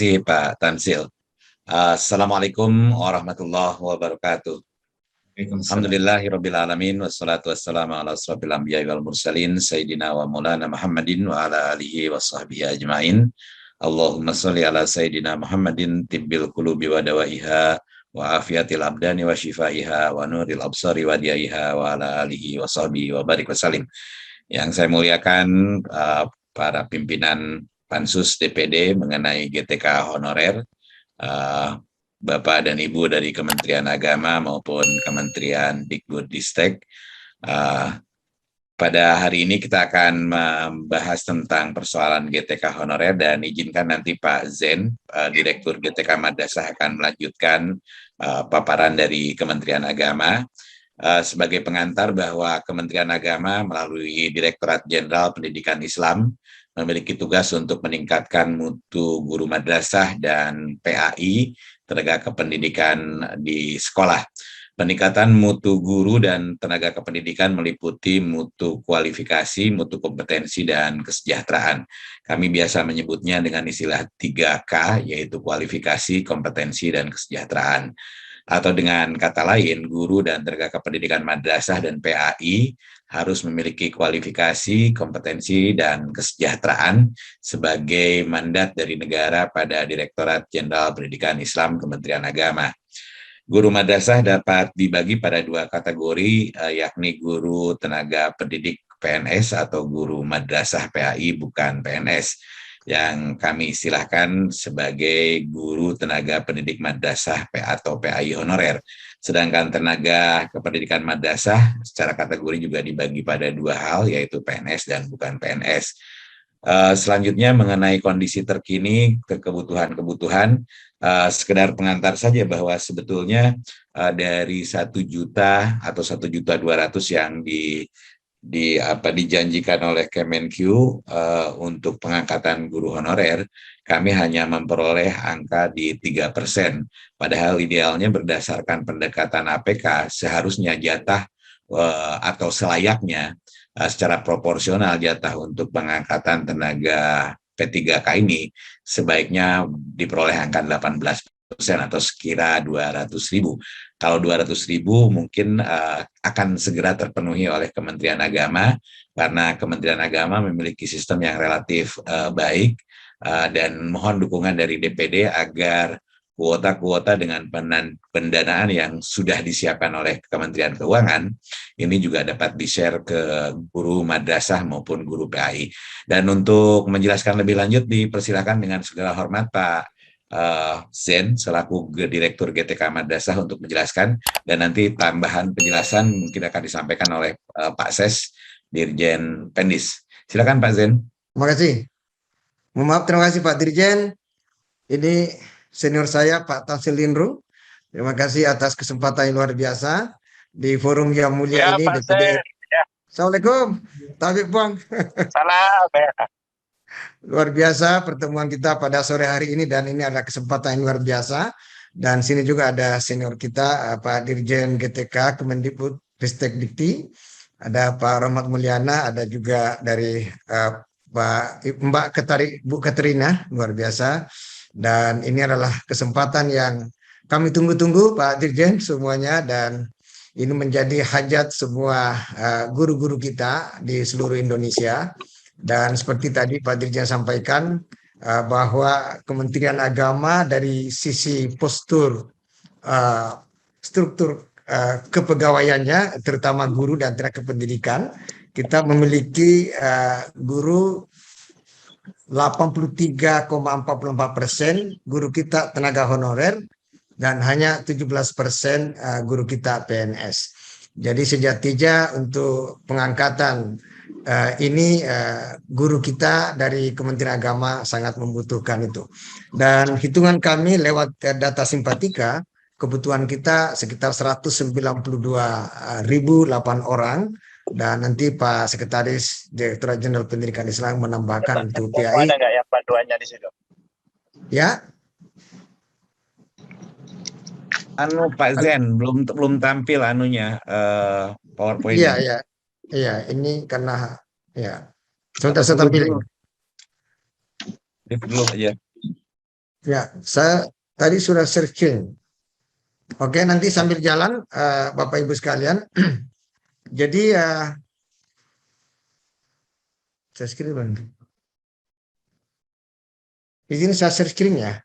kasih Pak Tansil. Assalamualaikum warahmatullahi wabarakatuh. Waalaikumsalam. Alhamdulillahirabbil alamin wassalatu wassalamu ala asrofil anbiya'i wal mursalin sayyidina wa maulana Muhammadin wa ala alihi wa sahbihi ajmain. Allahumma sholli ala sayyidina Muhammadin tibbil qulubi wa dawaiha wa afiyatil abdani wa shifaiha wa nuril absari wa diyaiha wa ala alihi wa sahbihi wa barik wasallim. Yang saya muliakan para pimpinan Pansus DPD mengenai GTK honorer, Bapak dan Ibu dari Kementerian Agama maupun Kementerian Dikbudristek. Pada hari ini kita akan membahas tentang persoalan GTK honorer dan izinkan nanti Pak Zen, Direktur GTK Madrasah akan melanjutkan paparan dari Kementerian Agama. Sebagai pengantar bahwa Kementerian Agama melalui Direktorat Jenderal Pendidikan Islam memiliki tugas untuk meningkatkan mutu guru madrasah dan PAI, tenaga kependidikan di sekolah. Peningkatan mutu guru dan tenaga kependidikan meliputi mutu kualifikasi, mutu kompetensi, dan kesejahteraan. Kami biasa menyebutnya dengan istilah 3K, yaitu kualifikasi, kompetensi, dan kesejahteraan. Atau dengan kata lain, guru dan tenaga kependidikan madrasah dan PAI harus memiliki kualifikasi, kompetensi, dan kesejahteraan sebagai mandat dari negara pada Direktorat Jenderal Pendidikan Islam Kementerian Agama. Guru madrasah dapat dibagi pada dua kategori, yakni guru tenaga pendidik PNS atau guru madrasah PAI bukan PNS, yang kami istilahkan sebagai guru tenaga pendidik madrasah atau PAI honorer. Sedangkan tenaga kependidikan madrasah secara kategori juga dibagi pada dua hal, yaitu PNS dan bukan PNS. Selanjutnya mengenai kondisi terkini kebutuhan-kebutuhan, sekedar pengantar saja bahwa sebetulnya dari 1 juta atau 1.200.000 yang dijanjikan oleh Kemenq untuk pengangkatan guru honorer, kami hanya memperoleh angka di 3%. Padahal idealnya berdasarkan pendekatan APK seharusnya jatah atau selayaknya secara proporsional jatah untuk pengangkatan tenaga P3K ini sebaiknya diperoleh angka 18% atau sekira 200.000. Kalau 200.000 mungkin akan segera terpenuhi oleh Kementerian Agama, karena Kementerian Agama memiliki sistem yang relatif baik, dan mohon dukungan dari DPD agar kuota-kuota dengan pendanaan yang sudah disiapkan oleh Kementerian Keuangan ini juga dapat di-share ke guru madrasah maupun guru PAI. Dan untuk menjelaskan lebih lanjut dipersilakan dengan segala hormat Pak Zen selaku Direktur GTK Madrasah untuk menjelaskan, dan nanti tambahan penjelasan mungkin akan disampaikan oleh Pak Ses, Dirjen Pendis. Silakan Pak Zen. Terima kasih. Maaf, terima kasih Pak Dirjen. Ini senior saya Pak Tansil Lindru. Terima kasih atas kesempatan yang luar biasa di forum yang mulia ini. Pak Sen. Ya. Assalamualaikum. Tabib Bang. Salam. Luar biasa pertemuan kita pada sore hari ini, dan ini adalah kesempatan yang luar biasa. Dan sini juga ada senior kita Pak Dirjen GTK Kemendikbud-Ristek Dikti, ada Pak Rahmat Mulyana, ada juga dari Bu Katrina, luar biasa. Dan ini adalah kesempatan yang kami tunggu-tunggu Pak Dirjen semuanya, dan ini menjadi hajat semua guru-guru kita di seluruh Indonesia. Dan seperti tadi Pak Dirjen sampaikan bahwa Kementerian Agama dari sisi postur struktur kepegawaiannya, terutama guru dan tenaga kependidikan, kita memiliki guru 83,44% guru kita tenaga honorer, dan hanya 17% guru kita PNS. Jadi sejatinya untuk pengangkatan ini guru kita dari Kementerian Agama sangat membutuhkan itu. Dan hitungan kami lewat data Simpatika, kebutuhan kita sekitar 192.008 orang. Dan nanti Pak Sekretaris Direktorat Jenderal Pendidikan Islam menambahkan untuk PAI. Ada nggak yang panduannya di situ? Ya. Pak Zen belum tampil PowerPoint. Iya. Ini karena ya. Sebentar saya tampilin. Belum aja. Ya, saya tadi sudah searching. Oke, nanti sambil jalan, Bapak Ibu sekalian. Jadi saya screen dulu. Izin saya share screen ya.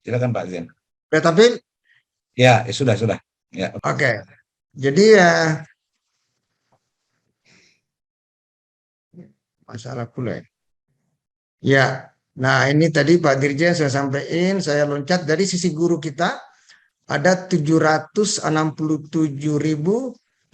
Silakan Pak Zen. Ya, tapi Ya, sudah. Ya. oke. Jadi masalah pula ya. Ya, nah ini tadi Pak Dirjen saya sampaikan, saya loncat dari sisi guru kita ada 767.722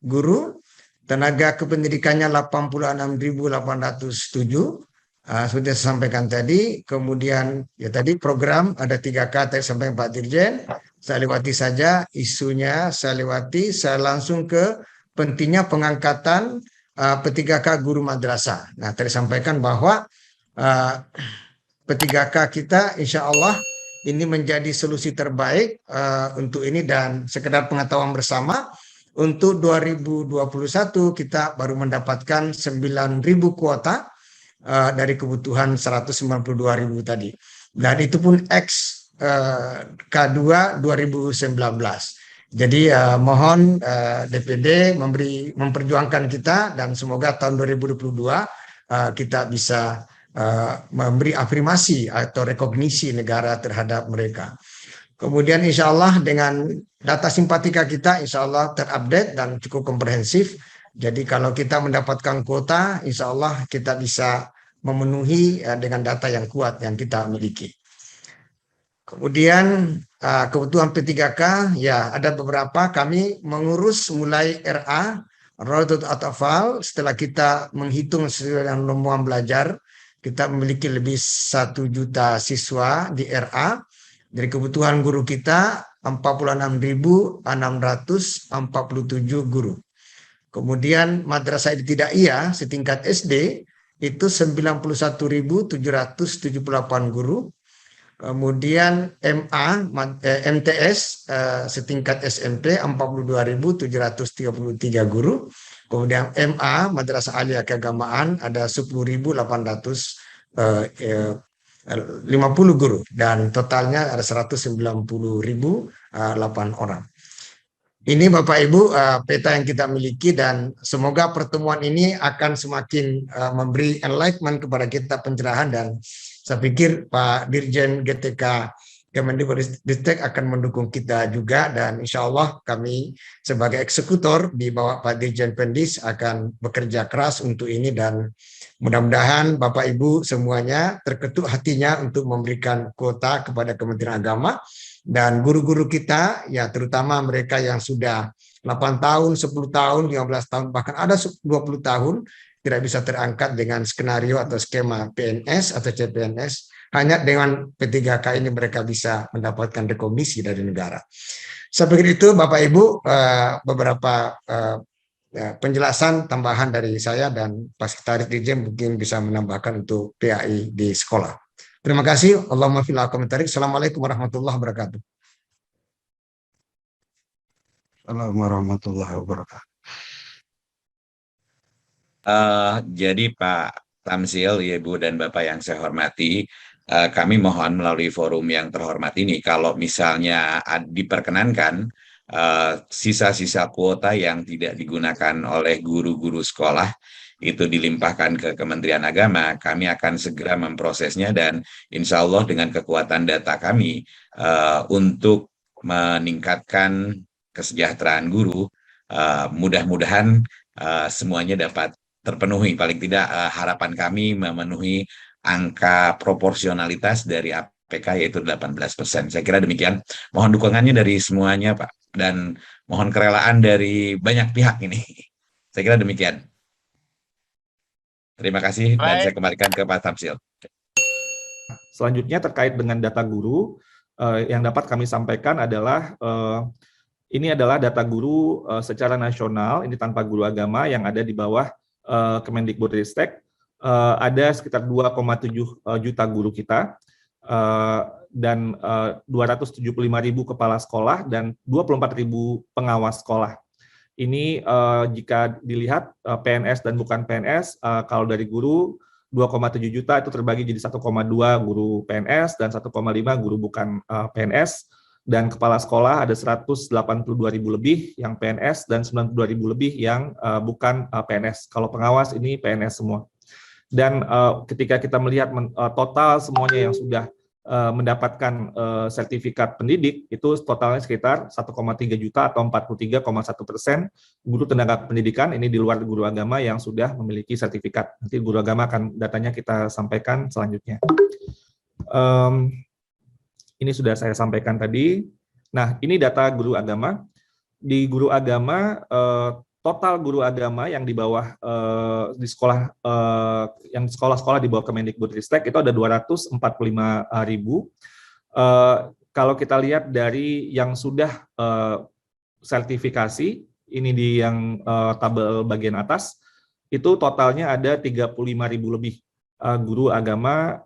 guru, tenaga kependidikannya 86.807. Sudah saya sampaikan tadi, kemudian ya tadi program ada 3K tadi sampai Pak Dirjen, saya lewati saja isunya, saya langsung ke pentingnya pengangkatan P3K guru madrasah. Nah, tadi sampaikan bahwa P3K kita insya Allah ini menjadi solusi terbaik untuk ini, dan sekedar pengetahuan bersama untuk 2021 kita baru mendapatkan 9.000 kuota dari kebutuhan 192.000 tadi, dan itu pun X K2 2019. Jadi mohon DPD memperjuangkan kita, dan semoga tahun 2022 kita bisa memberi afirmasi atau rekognisi negara terhadap mereka. Kemudian insya Allah dengan data simpatika kita insya Allah terupdate dan cukup komprehensif. Jadi kalau kita mendapatkan kuota, insya Allah kita bisa memenuhi dengan data yang kuat yang kita miliki. Kemudian kebutuhan P3K, ya ada beberapa kami mengurus mulai RA, Rodatul Atfal, setelah kita menghitung sesuai dengan lomba belajar, kita memiliki lebih 1 juta siswa di RA. Dari kebutuhan guru kita 46.647 guru. Kemudian madrasah ibtidaiyah setingkat SD itu 91.778 guru. Kemudian MTS setingkat SMP 42.733 guru. Kemudian MA Madrasah Aliyah Keagamaan ada 10.850 guru, dan totalnya ada 190.008 orang. Ini Bapak Ibu peta yang kita miliki, dan semoga pertemuan ini akan semakin memberi enlightenment kepada kita, pencerahan, dan saya pikir Pak Dirjen GTK Kemendikbudristek akan mendukung kita juga, dan insya Allah kami sebagai eksekutor di bawah Pak Dirjen Pendis akan bekerja keras untuk ini, dan mudah-mudahan Bapak Ibu semuanya terketuk hatinya untuk memberikan kuota kepada Kementerian Agama, dan guru-guru kita ya terutama mereka yang sudah 8 tahun, 10 tahun, 15 tahun, bahkan ada 20 tahun tidak bisa terangkat dengan skenario atau skema PNS atau CPNS. Hanya dengan P3K ini mereka bisa mendapatkan rekomendasi dari negara. Saya pikir itu Bapak Ibu beberapa penjelasan tambahan dari saya, dan Pak Sekretaris Dirjen mungkin bisa menambahkan untuk PAI di sekolah. Terima kasih. Allahumma fil akomentarik. Assalamualaikum warahmatullahi wabarakatuh. Assalamualaikum warahmatullahi wabarakatuh. Jadi Pak Tamzil, Ibu dan Bapak yang saya hormati, kami mohon melalui forum yang terhormat ini, kalau misalnya diperkenankan sisa-sisa kuota yang tidak digunakan oleh guru-guru sekolah itu dilimpahkan ke Kementerian Agama, kami akan segera memprosesnya, dan insya Allah dengan kekuatan data kami untuk meningkatkan kesejahteraan guru, mudah-mudahan semuanya dapat terpenuhi. Paling tidak harapan kami memenuhi angka proporsionalitas dari APK yaitu 18%. Saya kira demikian. Mohon dukungannya dari semuanya Pak, dan mohon kerelaan dari banyak pihak ini. Saya kira demikian. Terima kasih, dan saya kembalikan ke Pak Tamzil. Selanjutnya terkait dengan data guru, yang dapat kami sampaikan adalah ini adalah data guru secara nasional, ini tanpa guru agama yang ada di bawah Kemendikbudristek. Ada sekitar 2,7 juta guru kita, dan 275.000 kepala sekolah, dan 24.000 pengawas sekolah. Ini jika dilihat PNS dan bukan PNS, kalau dari guru 2,7 juta itu terbagi jadi 1,2 guru PNS dan 1,5 guru bukan PNS, dan kepala sekolah ada 182.000 lebih yang PNS dan 92.000 lebih yang bukan PNS. Kalau pengawas ini PNS semua. Dan ketika kita melihat total semuanya yang sudah mendapatkan sertifikat pendidik, itu totalnya sekitar 1,3 juta atau 43,1% guru tenaga pendidikan, ini di luar guru agama yang sudah memiliki sertifikat. Nanti guru agama akan datanya kita sampaikan selanjutnya. Ini sudah saya sampaikan tadi. Nah, ini data guru agama. Di guru agama, total guru agama yang di bawah di sekolah yang sekolah-sekolah di bawah Kemendikbudristek itu ada 245.000. Kalau kita lihat dari yang sudah sertifikasi, ini di yang tabel bagian atas, itu totalnya ada 35.000 lebih guru agama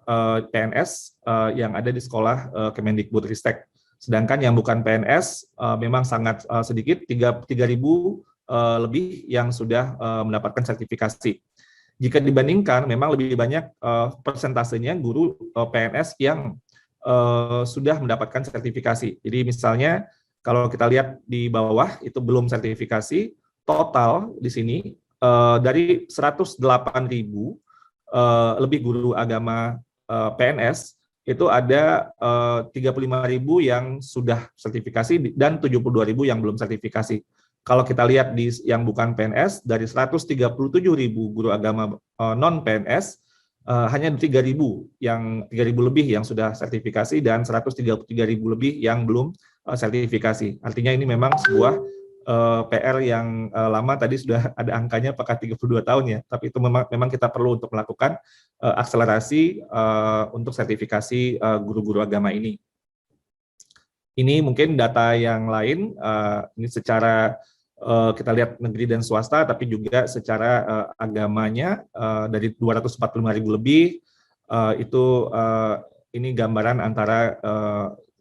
PNS yang ada di sekolah Kemendikbudristek. Sedangkan yang bukan PNS memang sangat sedikit, 3.000 lebih yang sudah mendapatkan sertifikasi. Jika dibandingkan, memang lebih banyak persentasenya guru PNS yang sudah mendapatkan sertifikasi. Jadi misalnya kalau kita lihat di bawah itu belum sertifikasi, total di sini dari 108.000 lebih guru agama PNS, itu ada 35.000 yang sudah sertifikasi dan 72.000 yang belum sertifikasi. Kalau kita lihat di yang bukan PNS, dari 137.000 guru agama non-PNS, hanya 3.000 lebih yang sudah sertifikasi dan 133.000 lebih yang belum sertifikasi. Artinya ini memang sebuah PR yang lama, tadi sudah ada angkanya apakah 32 tahun ya, tapi itu memang kita perlu untuk melakukan akselerasi untuk sertifikasi guru-guru agama ini. Ini mungkin data yang lain, ini secara kita lihat negeri dan swasta, tapi juga secara agamanya dari 245.000 lebih, itu ini gambaran antara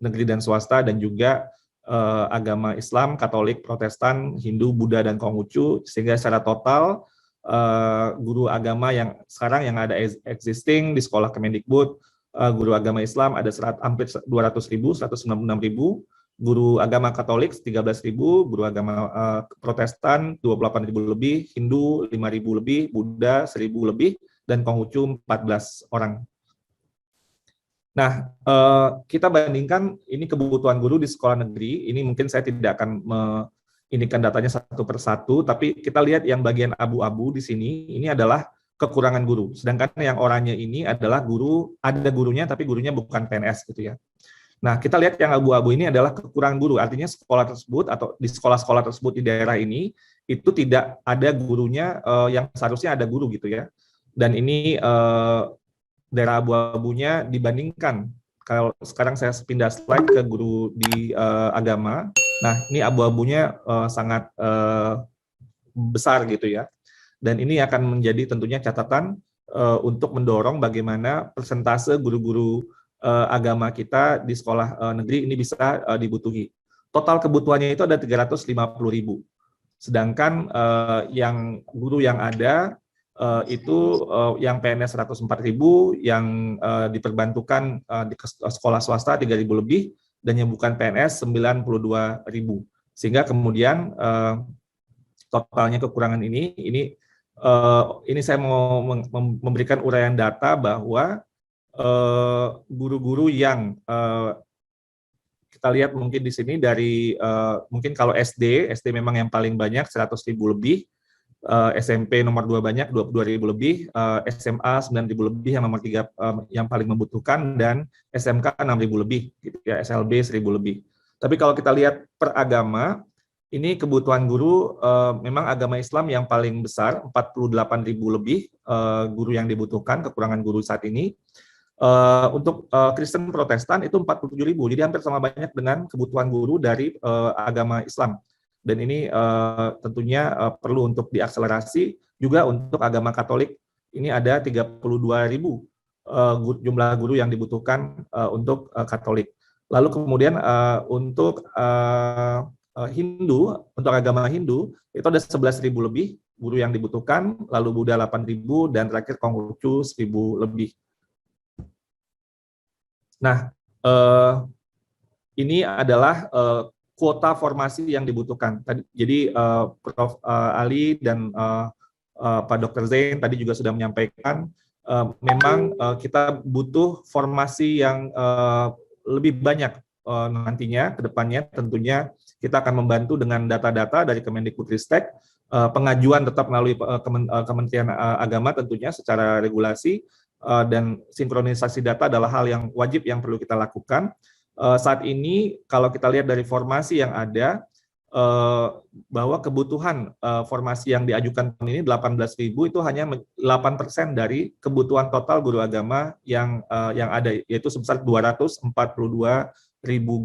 negeri dan swasta dan juga agama Islam, Katolik, Protestan, Hindu, Buddha, dan Konghucu, sehingga secara total guru agama yang sekarang yang ada existing di sekolah Kemendikbud, guru agama Islam ada hampir 200.000, 196.000, guru agama Katolik 13.000, guru agama Protestan 28.000 lebih, Hindu 5.000 lebih, Buddha 1.000 lebih, dan Konghucu 14 orang. Nah, kita bandingkan ini kebutuhan guru di sekolah negeri. Ini mungkin saya tidak akan menginikan datanya satu persatu, tapi kita lihat yang bagian abu-abu di sini, ini adalah kekurangan guru. Sedangkan yang oranye ini adalah guru, ada gurunya tapi gurunya bukan PNS gitu ya. Nah, kita lihat yang abu-abu ini adalah kekurangan guru. Artinya sekolah tersebut atau di sekolah-sekolah tersebut di daerah ini itu tidak ada gurunya yang seharusnya ada guru gitu ya. Dan ini daerah abu-abunya dibandingkan. Kalau sekarang saya pindah slide ke guru di agama. Nah, ini abu-abunya sangat besar gitu ya. Dan ini akan menjadi tentunya catatan untuk mendorong bagaimana persentase guru-guru agama kita di sekolah negeri ini bisa dibutuhi. Total kebutuhannya itu ada 350.000. Sedangkan yang guru yang ada itu yang PNS 104.000, yang diperbantukan di sekolah swasta 3.000 lebih, dan yang bukan PNS 92.000. Sehingga kemudian totalnya kekurangan ini saya mau memberikan uraian data bahwa guru-guru yang kita lihat mungkin di sini dari mungkin kalau SD memang yang paling banyak 100.000 lebih, SMP nomor 2 banyak 22.000 lebih, SMA 9.000 lebih yang nomor 3 yang paling membutuhkan, dan SMK 6.000 lebih gitu ya, SLB 1.000 lebih. Tapi kalau kita lihat per agama, ini kebutuhan guru memang agama Islam yang paling besar, 48.000 lebih guru yang dibutuhkan, kekurangan guru saat ini. Untuk Kristen Protestan itu 47.000, jadi hampir sama banyak dengan kebutuhan guru dari agama Islam. Dan ini tentunya perlu untuk diakselerasi. Juga untuk agama Katolik, ini ada 32.000 jumlah guru yang dibutuhkan untuk Katolik. Lalu kemudian untuk Hindu, untuk agama Hindu, itu ada 11.000 lebih guru yang dibutuhkan, lalu Buddha 8.000, dan terakhir Konghucu 1.000 lebih. Nah, ini adalah kuota formasi yang dibutuhkan. Jadi Prof. Ali dan Pak Dr. Zain tadi juga sudah menyampaikan, memang kita butuh formasi yang lebih banyak nantinya ke depannya. Tentunya kita akan membantu dengan data-data dari Kemendikbudristek, pengajuan tetap melalui Kementerian Agama tentunya secara regulasi, dan sinkronisasi data adalah hal yang wajib yang perlu kita lakukan. Saat ini kalau kita lihat dari formasi yang ada, bahwa kebutuhan formasi yang diajukan tahun ini 18.000 itu hanya 8% dari kebutuhan total guru agama yang ada, yaitu sebesar 242.000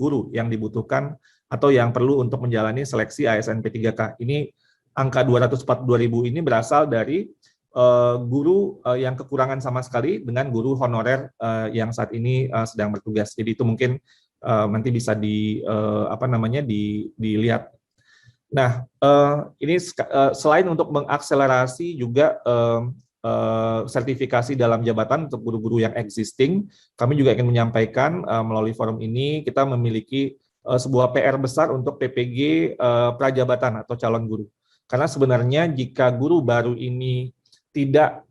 guru yang dibutuhkan atau yang perlu untuk menjalani seleksi ASN P3K. Ini angka 242.000 ini berasal dari guru yang kekurangan sama sekali dengan guru honorer yang saat ini sedang bertugas. Jadi itu mungkin nanti bisa dilihat. Nah, ini selain untuk mengakselerasi juga sertifikasi dalam jabatan untuk guru-guru yang existing, kami juga ingin menyampaikan melalui forum ini kita memiliki sebuah PR besar untuk PPG prajabatan atau calon guru. Karena sebenarnya jika guru baru ini tidak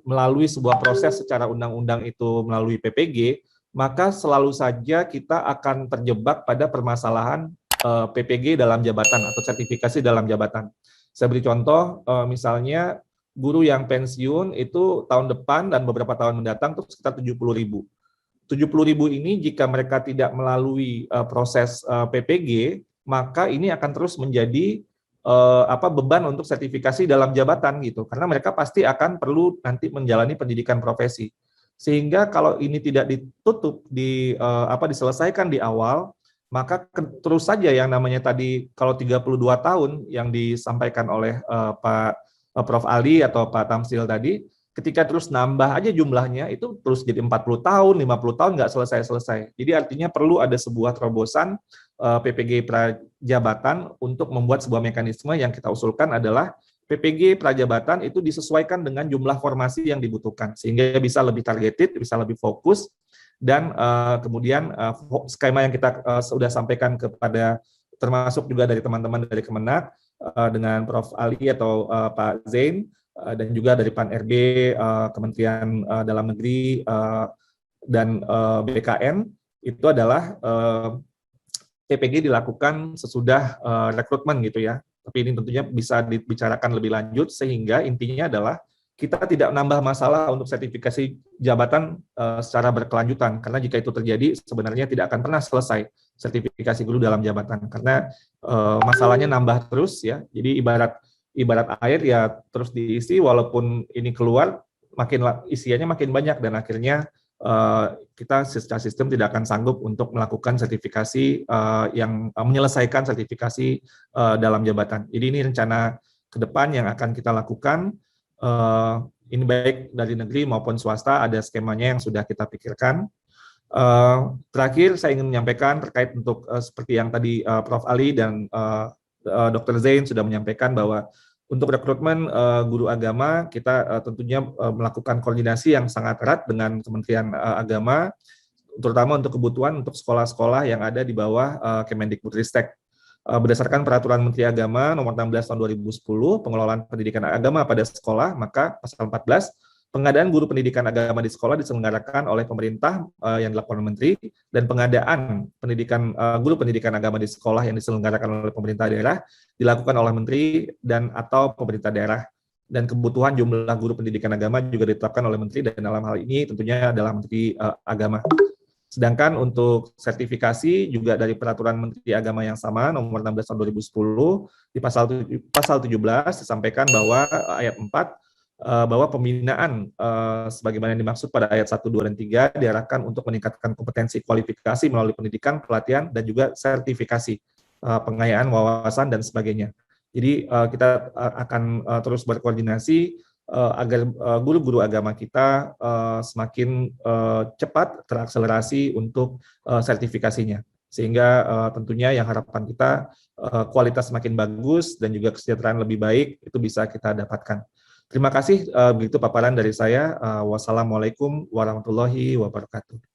melalui sebuah proses secara undang-undang itu melalui PPG, maka selalu saja kita akan terjebak pada permasalahan PPG dalam jabatan atau sertifikasi dalam jabatan. Saya beri contoh, misalnya guru yang pensiun itu tahun depan dan beberapa tahun mendatang itu sekitar 70.000. 70.000 ini jika mereka tidak melalui proses PPG, maka ini akan terus menjadi beban untuk sertifikasi dalam jabatan gitu, karena mereka pasti akan perlu nanti menjalani pendidikan profesi. Sehingga kalau ini tidak ditutup diselesaikan di awal, maka terus saja yang namanya tadi kalau 32 tahun yang disampaikan oleh Pak Prof. Ali atau Pak Tamsil tadi, ketika terus nambah aja jumlahnya itu terus jadi 40 tahun, 50 tahun nggak selesai-selesai. Jadi artinya perlu ada sebuah terobosan PPG prajabatan untuk membuat sebuah mekanisme yang kita usulkan adalah PPG prajabatan itu disesuaikan dengan jumlah formasi yang dibutuhkan sehingga bisa lebih targeted, bisa lebih fokus, dan kemudian skema yang kita sudah sampaikan kepada termasuk juga dari teman-teman dari Kemenak dengan Prof. Ali atau Pak Zain, dan juga dari Pan-RB, Kementerian Dalam Negeri, dan BKN, itu adalah PPG dilakukan sesudah rekrutmen gitu ya. Tapi ini tentunya bisa dibicarakan lebih lanjut, sehingga intinya adalah kita tidak menambah masalah untuk sertifikasi jabatan secara berkelanjutan, karena jika itu terjadi sebenarnya tidak akan pernah selesai sertifikasi guru dalam jabatan, karena masalahnya nambah terus ya. Jadi ibarat air ya terus diisi, walaupun ini keluar isiannya makin banyak, dan akhirnya kita secara sistem tidak akan sanggup untuk melakukan sertifikasi yang menyelesaikan sertifikasi dalam jabatan. Jadi ini rencana ke depan yang akan kita lakukan, ini baik dari negeri maupun swasta, ada skemanya yang sudah kita pikirkan. Terakhir saya ingin menyampaikan terkait untuk seperti yang tadi Prof. Ali dan Dr. Zain sudah menyampaikan bahwa untuk rekrutmen guru agama kita tentunya melakukan koordinasi yang sangat erat dengan Kementerian Agama, terutama untuk kebutuhan untuk sekolah-sekolah yang ada di bawah Kemendikbudristek. Berdasarkan Peraturan Menteri Agama Nomor 16 Tahun 2010, pengelolaan pendidikan agama pada sekolah, maka pasal 14, pengadaan guru pendidikan agama di sekolah diselenggarakan oleh pemerintah yang dilakukan oleh menteri, dan pengadaan guru pendidikan agama di sekolah yang diselenggarakan oleh pemerintah daerah dilakukan oleh menteri dan atau pemerintah daerah, dan kebutuhan jumlah guru pendidikan agama juga ditetapkan oleh menteri, dan dalam hal ini tentunya adalah Menteri Agama. Sedangkan untuk sertifikasi juga dari Peraturan Menteri Agama yang sama Nomor 16 Tahun 2010 di pasal 17 disampaikan bahwa ayat 4 bahwa pembinaan sebagaimana yang dimaksud pada ayat 1, 2, dan 3 diarahkan untuk meningkatkan kompetensi kualifikasi melalui pendidikan, pelatihan, dan juga sertifikasi, pengayaan wawasan, dan sebagainya. Jadi kita akan terus berkoordinasi agar guru-guru agama kita semakin cepat terakselerasi untuk sertifikasinya. sehingga tentunya yang harapan kita kualitas semakin bagus dan juga kesejahteraan lebih baik itu bisa kita dapatkan. Terima kasih, begitu paparan dari saya. Wassalamualaikum warahmatullahi wabarakatuh.